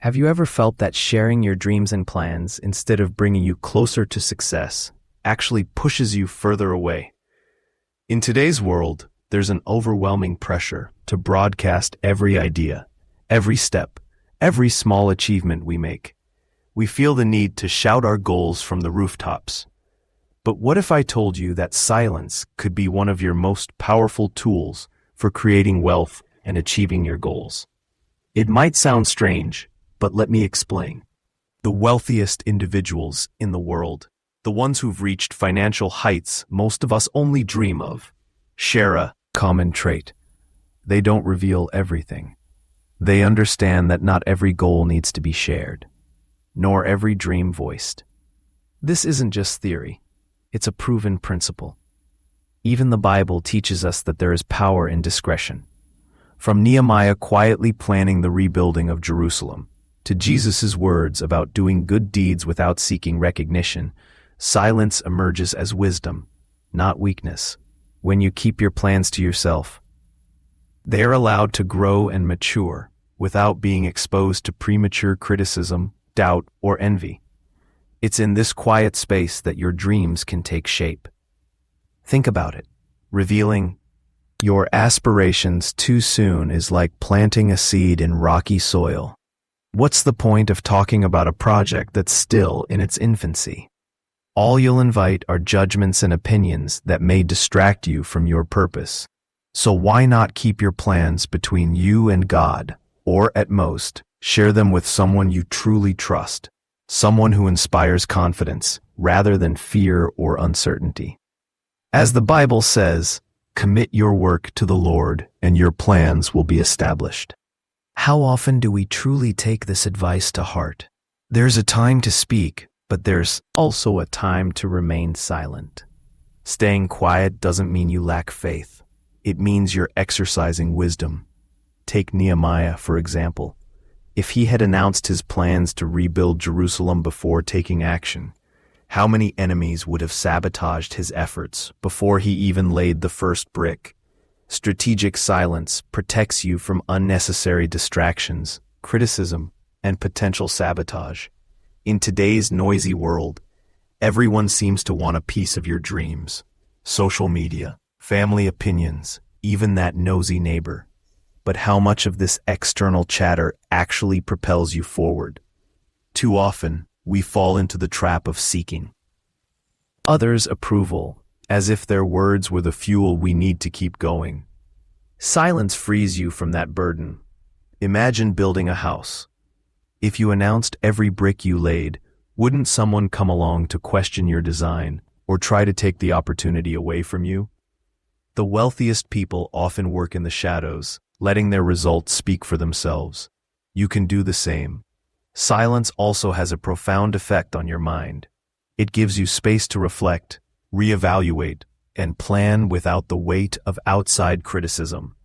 Have you ever felt that sharing your dreams and plans, instead of bringing you closer to success, actually pushes you further away? In today's world, there's an overwhelming pressure to broadcast every idea, every step, every small achievement we make. We feel the need to shout our goals from the rooftops. But what if I told you that silence could be one of your most powerful tools for creating wealth and achieving your goals? It might sound strange, but let me explain. The wealthiest individuals in the world, the ones who've reached financial heights most of us only dream of, share a common trait. They don't reveal everything. They understand that not every goal needs to be shared, nor every dream voiced. This isn't just theory. It's a proven principle. Even the Bible teaches us that there is power in discretion. From Nehemiah quietly planning the rebuilding of Jerusalem, to Jesus' words about doing good deeds without seeking recognition, silence emerges as wisdom, not weakness. When you keep your plans to yourself, they are allowed to grow and mature without being exposed to premature criticism, doubt, or envy. It's in this quiet space that your dreams can take shape. Think about it. Revealing your aspirations too soon is like planting a seed in rocky soil. What's the point of talking about a project that's still in its infancy? All you'll invite are judgments and opinions that may distract you from your purpose. So why not keep your plans between you and God, or at most, share them with someone you truly trust, someone who inspires confidence rather than fear or uncertainty. As the Bible says, commit your work to the Lord and your plans will be established. How often do we truly take this advice to heart? There's a time to speak, but there's also a time to remain silent. Staying quiet doesn't mean you lack faith. It means you're exercising wisdom. Take Nehemiah, for example. If he had announced his plans to rebuild Jerusalem before taking action, how many enemies would have sabotaged his efforts before he even laid the first brick? Strategic silence protects you from unnecessary distractions, criticism, and potential sabotage. In today's noisy world, everyone seems to want a piece of your dreams. Social media, family opinions, even that nosy neighbor. But how much of this external chatter actually propels you forward? Too often, we fall into the trap of seeking others' approval, as if their words were the fuel we need to keep going. Silence frees you from that burden. Imagine building a house. If you announced every brick you laid, wouldn't someone come along to question your design or try to take the opportunity away from you? The wealthiest people often work in the shadows, letting their results speak for themselves. You can do the same. Silence also has a profound effect on your mind. It gives you space to reflect, reevaluate, and plan without the weight of outside criticism.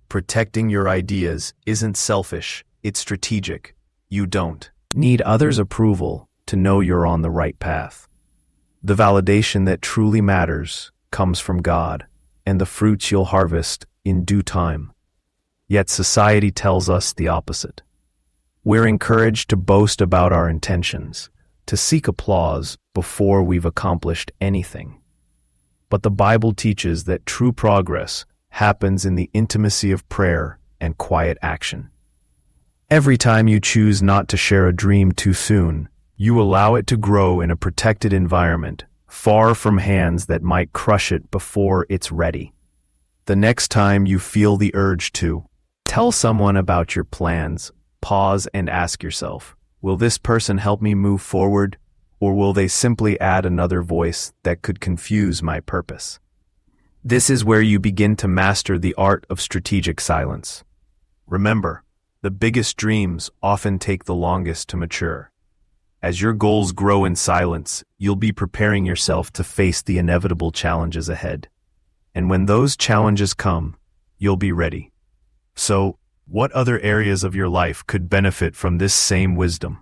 Protecting your ideas isn't selfish, it's strategic. You don't need others' approval to know you're on the right path. The validation that truly matters comes from God, and the fruits you'll harvest in due time. Yet society tells us the opposite. We're encouraged to boast about our intentions, to seek applause before we've accomplished anything. But the Bible teaches that true progress happens in the intimacy of prayer and quiet action. Every time you choose not to share a dream too soon, you allow it to grow in a protected environment, far from hands that might crush it before it's ready. The next time you feel the urge to tell someone about your plans, pause and ask yourself, will this person help me move forward, or will they simply add another voice that could confuse my purpose? This is where you begin to master the art of strategic silence. Remember, the biggest dreams often take the longest to mature. As your goals grow in silence, you'll be preparing yourself to face the inevitable challenges ahead. And when those challenges come, you'll be ready. So, what other areas of your life could benefit from this same wisdom?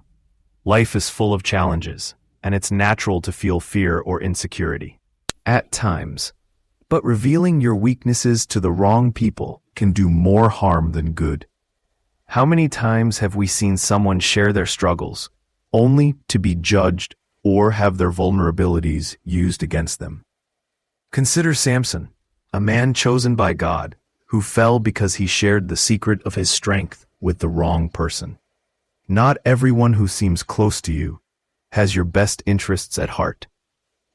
Life is full of challenges, and it's natural to feel fear or insecurity at times. But revealing your weaknesses to the wrong people can do more harm than good. How many times have we seen someone share their struggles, only to be judged or have their vulnerabilities used against them? Consider Samson, a man chosen by God, who fell because he shared the secret of his strength with the wrong person. Not everyone who seems close to you has your best interests at heart.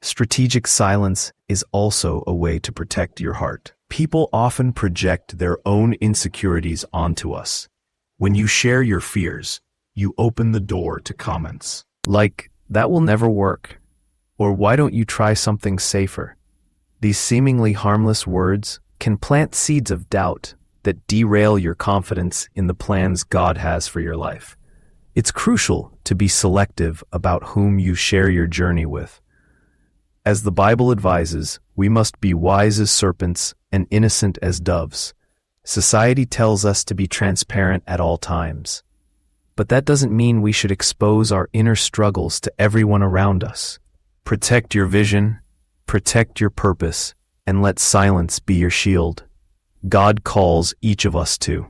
Strategic silence is also a way to protect your heart. People often project their own insecurities onto us. When you share your fears, you open the door to comments like, "That will never work," or "Why don't you try something safer?" These seemingly harmless words can plant seeds of doubt that derail your confidence in the plans God has for your life. It's crucial to be selective about whom you share your journey with. As the Bible advises, we must be wise as serpents and innocent as doves. Society tells us to be transparent at all times. But that doesn't mean we should expose our inner struggles to everyone around us. Protect your vision, protect your purpose, and let silence be your shield. God calls each of us to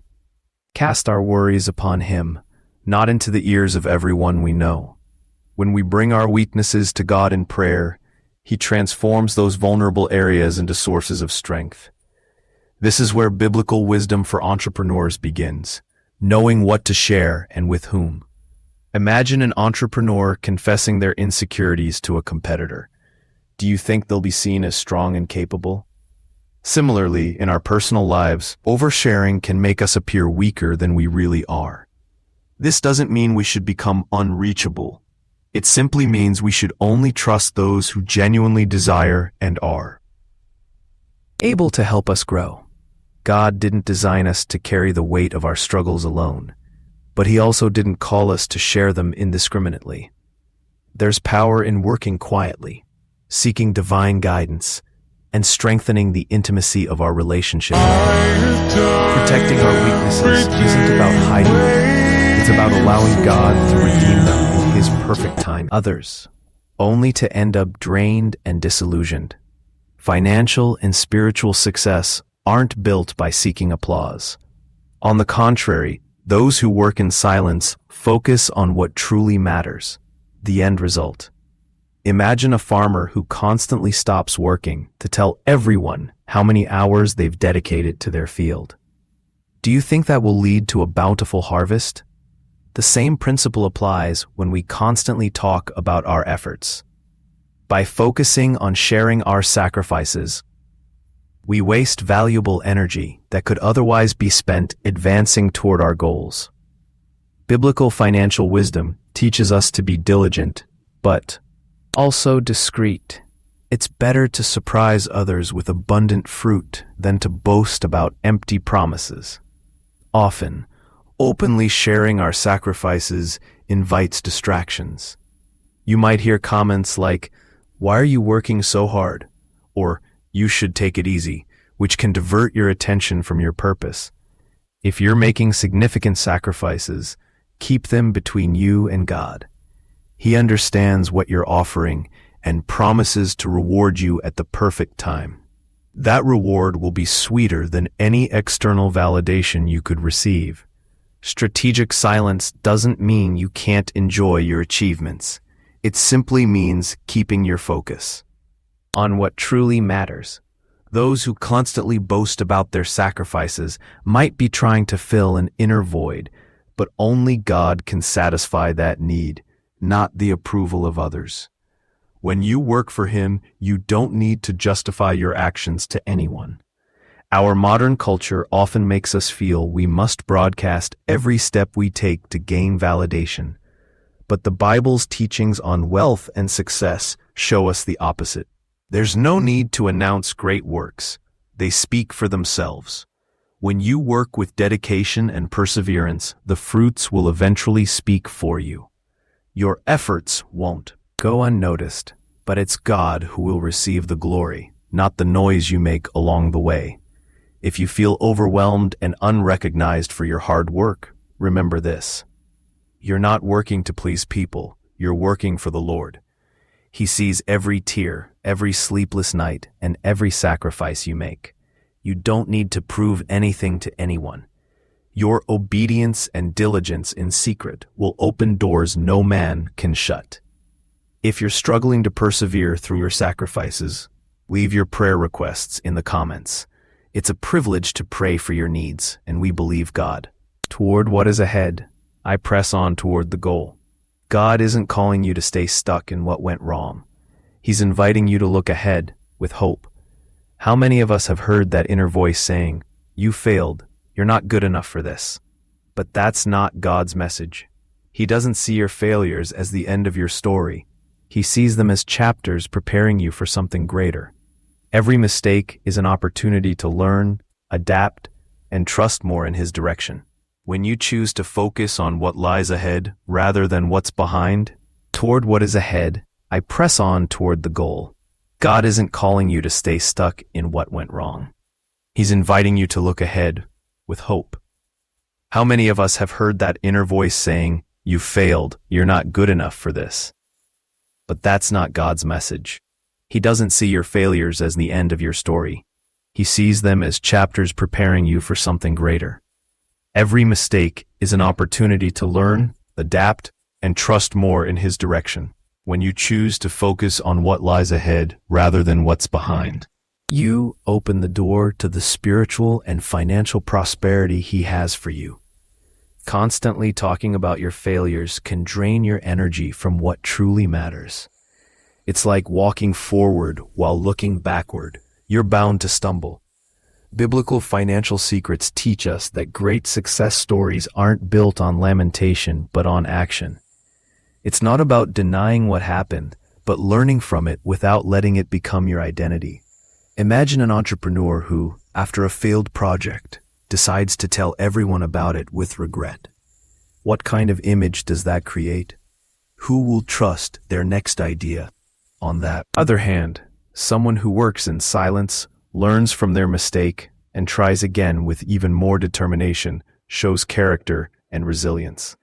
cast our worries upon Him, not into the ears of everyone we know. When we bring our weaknesses to God in prayer, He transforms those vulnerable areas into sources of strength. This is where biblical wisdom for entrepreneurs begins, knowing what to share and with whom. Imagine an entrepreneur confessing their insecurities to a competitor. Do you think they'll be seen as strong and capable? Similarly, in our personal lives, oversharing can make us appear weaker than we really are. This doesn't mean we should become unreachable. It simply means we should only trust those who genuinely desire and are able to help us grow. God didn't design us to carry the weight of our struggles alone, but He also didn't call us to share them indiscriminately. There's power in working quietly, seeking divine guidance, and strengthening the intimacy of our relationship. Protecting our weaknesses isn't about hiding them. It's about allowing God to redeem them in His perfect time. Others, only to end up drained and disillusioned. Financial and spiritual success aren't built by seeking applause. On the contrary, those who work in silence focus on what truly matters, the end result. Imagine a farmer who constantly stops working to tell everyone how many hours they've dedicated to their field. Do you think that will lead to a bountiful harvest? The same principle applies when we constantly talk about our efforts. By focusing on sharing our sacrifices, we waste valuable energy that could otherwise be spent advancing toward our goals. Biblical financial wisdom teaches us to be diligent, but also discreet. It's better to surprise others with abundant fruit than to boast about empty promises. Often, openly sharing our sacrifices invites distractions. You might hear comments like, "Why are you working so hard?" or "You should take it easy," which can divert your attention from your purpose. If you're making significant sacrifices, keep them between you and God. He understands what you're offering and promises to reward you at the perfect time. That reward will be sweeter than any external validation you could receive. Strategic silence doesn't mean you can't enjoy your achievements. It simply means keeping your focus on what truly matters. Those who constantly boast about their sacrifices might be trying to fill an inner void, but only God can satisfy that need, not the approval of others. When you work for Him, you don't need to justify your actions to anyone. Our modern culture often makes us feel we must broadcast every step we take to gain validation. But the Bible's teachings on wealth and success show us the opposite. There's no need to announce great works. They speak for themselves. When you work with dedication and perseverance, the fruits will eventually speak for you. Your efforts won't go unnoticed, but it's God who will receive the glory, not the noise you make along the way. If you feel overwhelmed and unrecognized for your hard work, remember this. You're not working to please people, you're working for the Lord. He sees every tear, every sleepless night, and every sacrifice you make. You don't need to prove anything to anyone. Your obedience and diligence in secret will open doors no man can shut. If you're struggling to persevere through your sacrifices, leave your prayer requests in the comments. It's a privilege to pray for your needs, and we believe God. Toward what is ahead, I press on toward the goal. God isn't calling you to stay stuck in what went wrong. He's inviting you to look ahead with hope. How many of us have heard that inner voice saying, "You failed, you're not good enough for this"? But that's not God's message. He doesn't see your failures as the end of your story. He sees them as chapters preparing you for something greater. Every mistake is an opportunity to learn, adapt, and trust more in His direction. When you choose to focus on what lies ahead rather than what's behind, toward what is ahead, I press on toward the goal. God isn't calling you to stay stuck in what went wrong. He's inviting you to look ahead with hope. How many of us have heard that inner voice saying, "You failed, you're not good enough for this"? But that's not God's message. He doesn't see your failures as the end of your story. He sees them as chapters preparing you for something greater. Every mistake is an opportunity to learn, adapt, and trust more in His direction. When you choose to focus on what lies ahead rather than what's behind, you open the door to the spiritual and financial prosperity He has for you. Constantly talking about your failures can drain your energy from what truly matters. It's like walking forward while looking backward. You're bound to stumble. Biblical financial secrets teach us that great success stories aren't built on lamentation but on action. It's not about denying what happened, but learning from it without letting it become your identity. Imagine an entrepreneur who, after a failed project, decides to tell everyone about it with regret. What kind of image does that create? Who will trust their next idea? On the other hand, someone who works in silence, learns from their mistake, and tries again with even more determination shows character and resilience.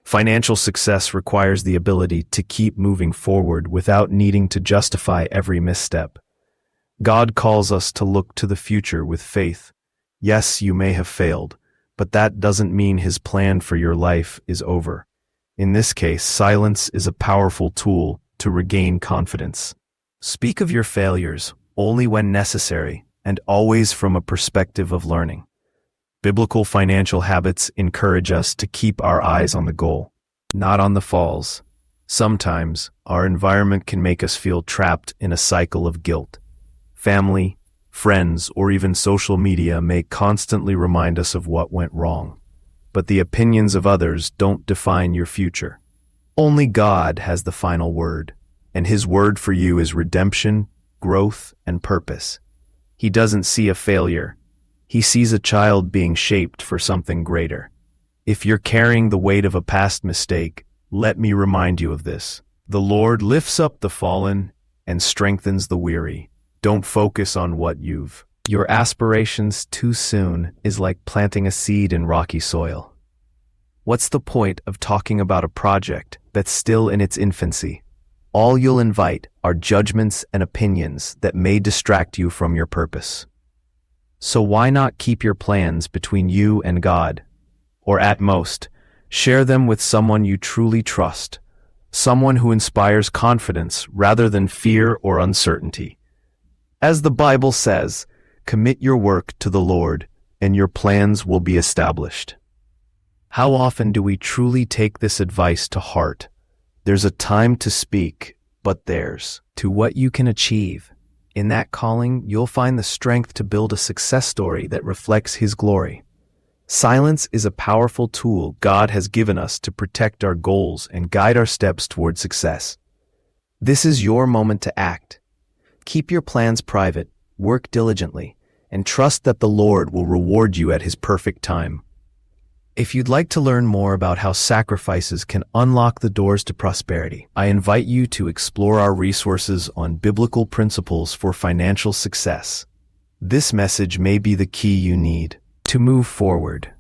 Financial success requires the ability to keep moving forward without needing to justify every misstep. God calls us to look to the future with faith. Yes, you may have failed, but that doesn't mean His plan for your life is over. In this case, silence is a powerful tool to regain confidence. Speak of your failures only when necessary and always from a perspective of learning. Biblical financial habits encourage us to keep our eyes on the goal, not on the falls. Sometimes, our environment can make us feel trapped in a cycle of guilt. Family, friends, or even social media may constantly remind us of what went wrong. But the opinions of others don't define your future. Only God has the final word, and His word for you is redemption, growth, and purpose. He doesn't see a failure. He sees a child being shaped for something greater. If you're carrying the weight of a past mistake, let me remind you of this. The Lord lifts up the fallen and strengthens the weary. Don't focus on what your aspirations too soon is like planting a seed in rocky soil. What's the point of talking about a project that's still in its infancy? All you'll invite are judgments and opinions that may distract you from your purpose. So why not keep your plans between you and God? Or at most, share them with someone you truly trust, someone who inspires confidence rather than fear or uncertainty. As the Bible says, commit your work to the Lord, and your plans will be established. How often do we truly take this advice to heart? There's a time to speak, but there's to what you can achieve. In that calling, you'll find the strength to build a success story that reflects His glory. Silence is a powerful tool God has given us to protect our goals and guide our steps toward success. This is your moment to act. Keep your plans private, work diligently, and trust that the Lord will reward you at His perfect time. If you'd like to learn more about how sacrifices can unlock the doors to prosperity, I invite you to explore our resources on biblical principles for financial success. This message may be the key you need to move forward.